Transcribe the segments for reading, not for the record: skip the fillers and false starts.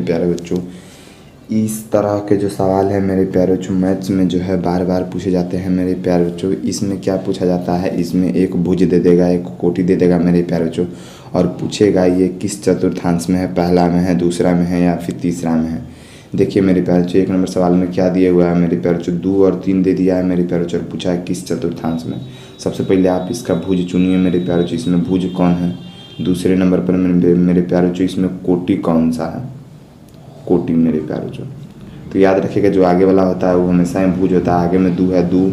प्यारे बच्चों, इस तरह के जो सवाल है मेरे प्यारे बच्चों मैथ्स में जो है बार बार पूछे जाते हैं मेरे प्यारे बच्चों। इसमें क्या पूछा जाता है, इसमें एक भुज दे देगा, एक कोटि दे देगा मेरे प्यारे बच्चों, और पूछेगा ये किस चतुर्थांश में है, पहला में है, दूसरा में है या फिर तीसरा में है। देखिए मेरे प्यारे बच्चों 1 नंबर सवाल में क्या दिया हुआ है मेरे प्यारे बच्चों, 2 और 3 दे दिया है मेरे प्यारे बच्चों, पूछा है किस चतुर्थांश में। सबसे पहले आप इसका भुज चुनिए मेरे प्यारे बच्चों, इसमें भुज कौन है। दूसरे नंबर पर मेरे प्यारे बच्चों इसमें कोटि कौन सा है, कोटि मेरे प्यारे बच्चों। तो याद रखिएगा जो आगे वाला होता है वो हमेशा ही भुज होता है, आगे में 2 है 2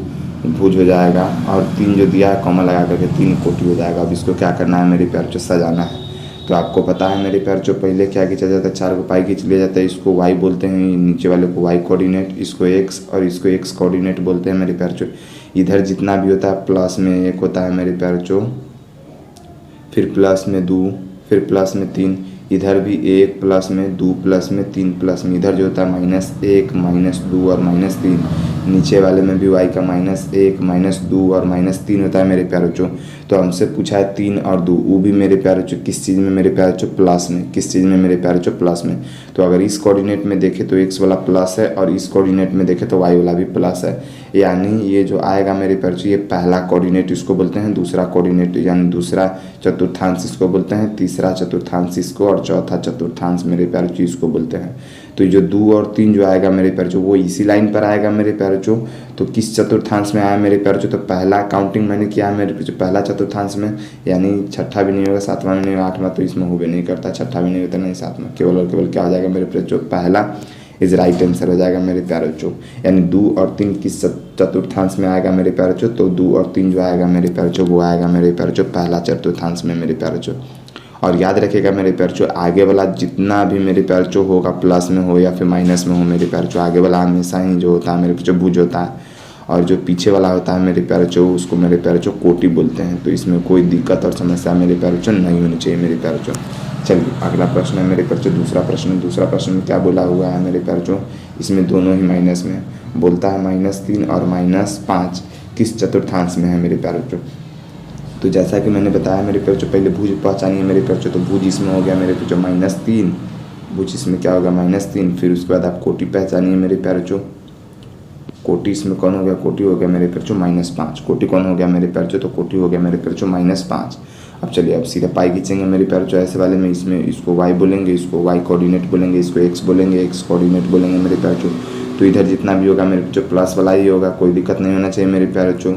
भुज हो जाएगा, और 3 जो दिया है कॉमा लगा करके 3 कोटि हो जाएगा। अब इसको क्या करना है मेरे प्यारे बच्चों, सजाना है। तो आपको पता है मेरे प्यारे बच्चों पहले क्या खींचा जाता है, 4 को पाई खींच लिया जाता है, इसको वाई बोलते हैं, नीचे वाले को वाई कोऑर्डिनेट, इसको एक्स और इसको एक्स कोऑर्डिनेट बोलते हैं मेरे प्यारे बच्चों। इधर जितना भी होता है प्लस में 1 होता है मेरे प्यारे बच्चों, फिर प्लस में 2, फिर प्लस में 3, इधर भी 1 प्लस में 2 प्लस में 3 प्लस में, इधर जो होता है -1 -2 और -3, नीचे वाले में भी y का -1 -2 और -3 होता है मेरे प्यारे बच्चों। तो हमसे पूछा है 3 और 2, वो भी मेरे प्यारे बच्चों किस चीज़ में मेरे प्यारे बच्चों, प्लस में। किस चीज़ में मेरे प्यारे बच्चों, प्लस में। तो अगर इस कोऑर्डिनेट में देखें तो x वाला प्लस है, और इस कोऑर्डिनेट में देखें तो y वाला भी प्लस है, यानी ये जो आएगा मेरे प्यारे बच्चों ये पहला कोऑर्डिनेट इसको बोलते हैं, दूसरा कोऑर्डिनेट यानी दूसरा चतुर्थांश इसको बोलते हैं, तीसरा चतुर्थांश इसको, और चौथा चतुर्थांश मेरे प्यारे बच्चों इसको बोलते हैं। तो जो 2 और 3 जो आएगा मेरे प्यारे बच्चों वो इसी लाइन पर आएगा मेरे प्यारे बच्चों। तो किस चतुर्थांश में आया मेरे प्यारे बच्चों, तो पहला काउंटिंग मैंने किया है मेरे बच्चों पहला चतुर्थांश में, यानी छठा भी नहीं होगा, सातवां भी नहीं होगा, आठवां तो इसमें हो भी नहीं करता, छठा भी नहीं होता, नहीं सातवां, केवल और केवल क्या हो जाएगा मेरे प्यारे बच्चों, पहला इज राइट आंसर हो जाएगा मेरे प्यारे बच्चों। यानी 2 और 3 किस चतुर्थांश में आएगा मेरे प्यारे बच्चों, तो 2 और 3 जो आएगा मेरे प्यारे बच्चों वो आएगा मेरे प्यारे बच्चों पहला चतुर्थांश में मेरे प्यारे बच्चों। और याद रखिएगा मेरे प्यारे बच्चों आगे वाला जितना भी मेरे प्यारे बच्चों होगा, प्लस में हो या फिर माइनस में हो मेरे प्यारे बच्चों, आगे वाला हमेशा ही जो होता है मेरे बच्चों भुज होता है, और जो पीछे वाला होता है मेरे प्यारे बच्चों उसको मेरे प्यारे बच्चों कोटि बोलते हैं। तो इसमें कोई दिक्कत और समस्या मेरे प्यारे बच्चों नहीं होनी चाहिए मेरे प्यारे बच्चों। चलिए अगला प्रश्न है मेरे प्यारे बच्चों, दूसरा प्रश्न में क्या बोला हुआ है मेरे प्यारे बच्चों, इसमें दोनों ही माइनस में बोलता है, -3 और -5 किस चतुर्थांश में है मेरे प्यारे बच्चों। तो जैसा कि मैंने बताया मेरे प्यारे बच्चों पहले भुज पहचानिए मेरे प्यारे बच्चों, तो भुज इसमें हो गया मेरे बच्चों -3, भुज इसमें क्या होगा -3, फिर उसके बाद आप कोटि पहचानिए मेरे प्यारे बच्चों, कोटि इसमें कौन हो गया, कोटि हो गया मेरे प्यारे बच्चों -5, कोटि कौन हो गया मेरे प्यारे बच्चों, तो कोटि हो गया मेरे प्यारे बच्चों -5। अब चलिए अब सीधा पाई खींचेंगे मेरे प्यारे बच्चों ऐसे वाले में, इसमें इसको y बोलेंगे, इसको y कोऑर्डिनेट बोलेंगे, इसको x बोलेंगे, x कोऑर्डिनेट बोलेंगे मेरे प्यारे बच्चों। तो इधर जितना भी होगा मेरे बच्चों प्लस वाला ही होगा, कोई दिक्कत नहीं होना चाहिए मेरे प्यारे बच्चों,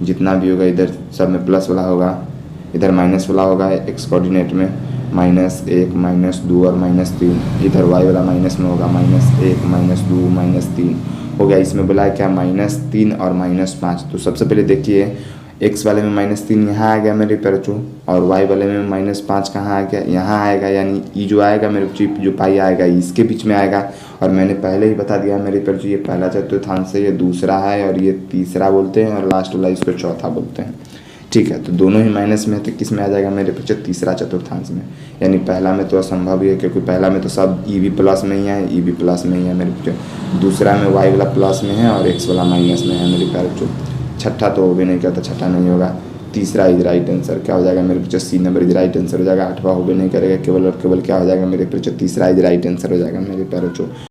जितना भी होगा इधर सब में प्लस वाला होगा, इधर माइनस वाला होगा x कोऑर्डिनेट में -1 -2 और -3, इधर y वाला माइनस में होगा -1 -2 -3 हो गया। इसमें बोला है क्या -3 और -5। तो सबसे पहले देखिए x वाले में -3 यहाँ आ गया मेरे प्यारे बच्चों, और y वाले में -5 कहाँ आ गया, यहाँ आएगा, यानी ई जो आएगा मेरे बच्चों जो पाई आएगा इसके बीच में आएगा। और मैंने पहले ही बता दिया मेरे प्यारे बच्चों ये पहला चतुर्थांश है, ये दूसरा है, और ये तीसरा बोलते हैं, और लास्ट वाला इसको चौथा बोलते हैं। ठीक है, तो दोनों ही माइनस में है, तो किस में आ जाएगा मेरे बच्चों, तीसरा चतुर्थांश में। यानी पहला में तो असंभव ही है, क्योंकि पहला में तो सब ई भी प्लस में ही है, ई भी प्लस में ही है मेरे बच्चों। दूसरा में वाई वाला प्लस में है और एक्स वाला माइनस में है मेरे प्यारे बच्चों। छठा तो हो भी नहीं करता, छठा नहीं होगा, तीसरा इज राइट आंसर क्या हो जाएगा मेरे बच्चों, C number is right answer हो जाएगा। आठवां हो भी नहीं करेगा, केवल और केवल क्या हो जाएगा मेरे बच्चों, तीसरा इज राइट आंसर हो जाएगा मेरे प्यारे बच्चों।